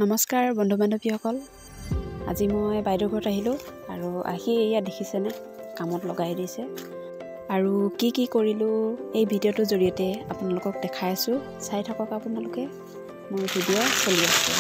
নমস্কাৰ বন্ধু বান্ধৱীসকল, আজি মই বাইদেউৰ ঘৰত আহিলোঁ আৰু আহি এয়া দেখিছেনে কামত লগাই দিছে আৰু কি কৰিলোঁ এই ভিডিঅ'টোৰ জৰিয়তে আপোনালোকক দেখাই আছোঁ। চাই থাকক আপোনালোকে, মোৰ ভিডিঅ' চলি আছে।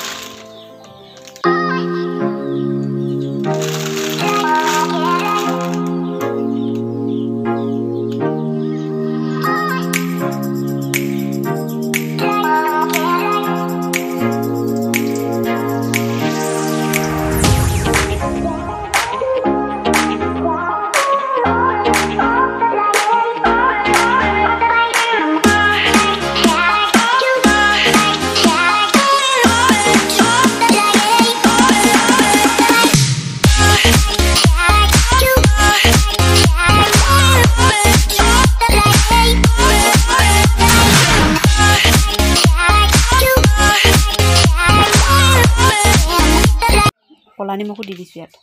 কলা নিমখো দি দিছোঁ ইয়াত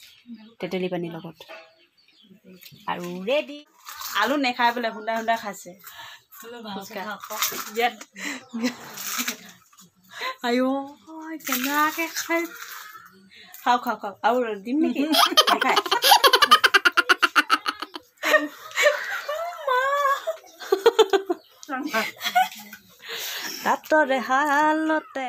তেতেলী পানীৰ লগত আৰু ৰেডি। আলু নেখাই বোলে খুন্দা খুন্দা খাইছে। আয়ো কেনেকৈ খাই খাওক খাওক খাওক আৰু দিম নেকি নেখাই। তাঁতৰ হালতে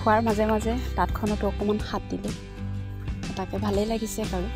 খোৱাৰ মাজে মাজে তাঁতখনতো অকণমান হাত দিলোঁ, তাকে ভালেই লাগিছে বাৰু।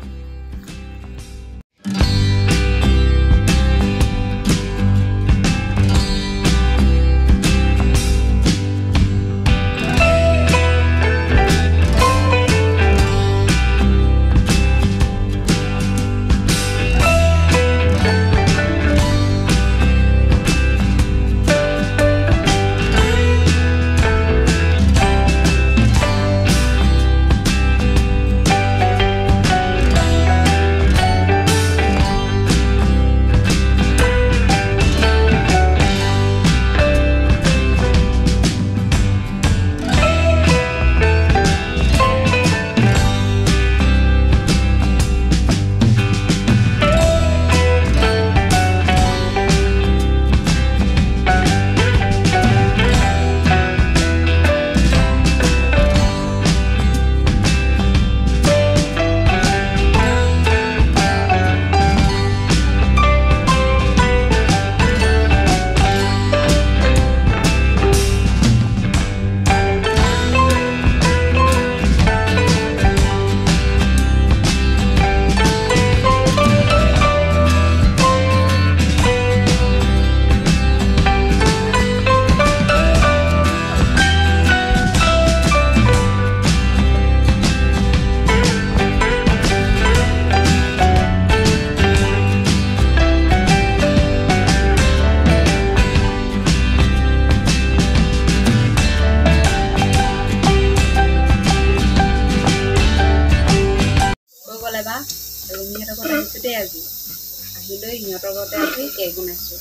ৰুমিহঁতৰ ঘৰত আহিছোঁ দেই। আজি আহিলৈ সিহঁতৰ ঘৰতে আজি কেক বনাইছোঁ।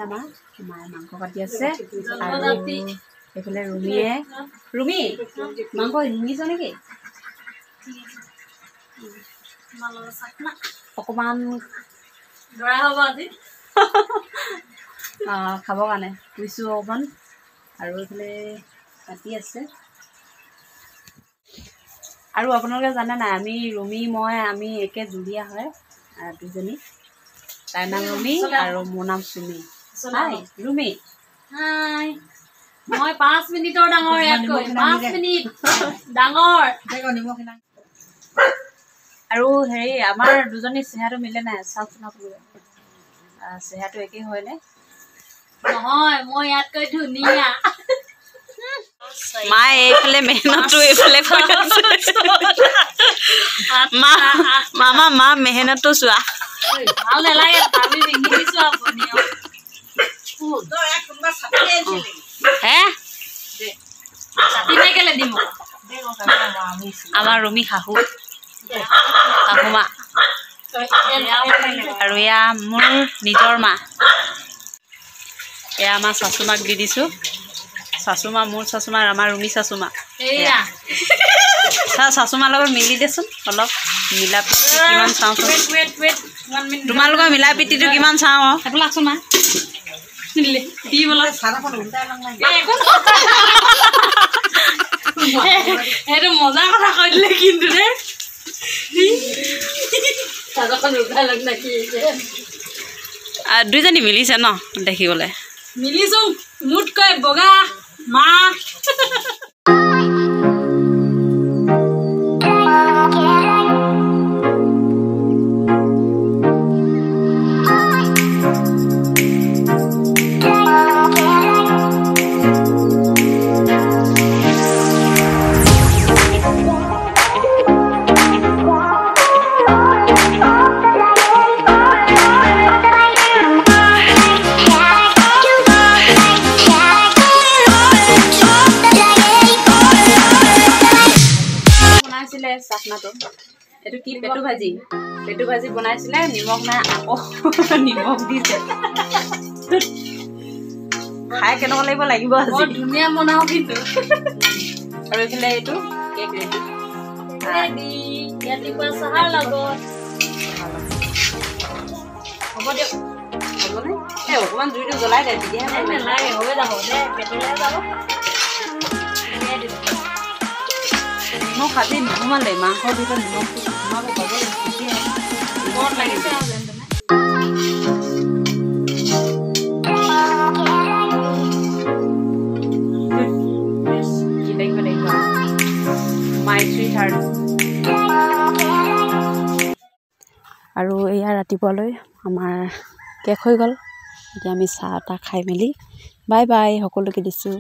আমাৰ মায়ে মাংস কাটি আছে আৰু এইফালে ৰুমি মাংস শিঙিছ নেকি? অকণমান খাবৰ কাৰণে কৈছোঁ অকণমান। আৰু এইফালে কাটি আছে। আৰু আপোনালোকে জানে নাই আমি ৰুমি মই আমি একে জুলীয়া হয় দুজনী। তাইৰ নাম ৰুমি আৰু মোৰ নাম চুমি। হাই ৰুমি। হাই মই 5 মিনিটৰ ডাঙৰ ইয়াতকৈ 5 মিনিট ডাঙৰ। আৰু হেৰি আমাৰ দুজনী চেহেৰাটো মিলে নাই চাওকচোন আপোনালোকে। চেহেৰাটো একেই হয়নে? নহয় মই ইয়াতকৈ ধুনীয়া। মায়ে এইফালে মেহনতটো এইফালে কৰি আছে। মা মেহনতটো চোৱা। ভাল নালাগে আমি পিন্ধি দিছো আপুনি। হে ছাতি নাই কেলে দিম আমাৰ ৰুমি শাহু মা আৰু এয়া মোৰ নিজৰ মা। এয়া আমাৰ শাশুমাক দি দিছোঁ। শাশুমা মোৰ শাশুমা আমাৰ ৰুমি শাশুমা। এয়া শাশুমাৰ লগত মিলি দেচোন অলপ মিলা প্ৰীতি কিমান চাওঁচোন। তোমালোকৰ মিলা প্ৰীতিটো কিমান চাওঁ আৰু সেইটো লাগছোন মা দি বলা সেইটো মজা কথা কৈ দিলে কিন্তু দে দুইজনী মিলিছে ন দেখিবলৈ। মিলিছো মোতকৈ বগা মা। চাটনাটো এইটো কি পেটু ভাজি বনাইছিলে। নিমখ নাই আকৌ নিমখ দিছে। খাই কেনেকুৱা লাগিব আজি। ধুনীয়া বনাও কিন্তু। আৰু এইফালে এইটো কেক ৰেডি ৰাতিপুৱা চাহাৰ লগত হ'ব দিয়ক। হ'বনে এই অকণমান জুইটো জ্বলাই দে তেতিয়াহে নালাগে হৈ যাব দে পেটলৈ যাব। মই খাতি নোসোমালে মাংসৰ ভিতৰত নিমখটো সোমাব পাব বৰ লাগিছে আৰু এয়া ৰাতিপুৱালৈ আমাৰ শেষ হৈ গ'ল। এতিয়া আমি চাহ তাহ খাই মেলি বাই বাই সকলোকে দিছোঁ।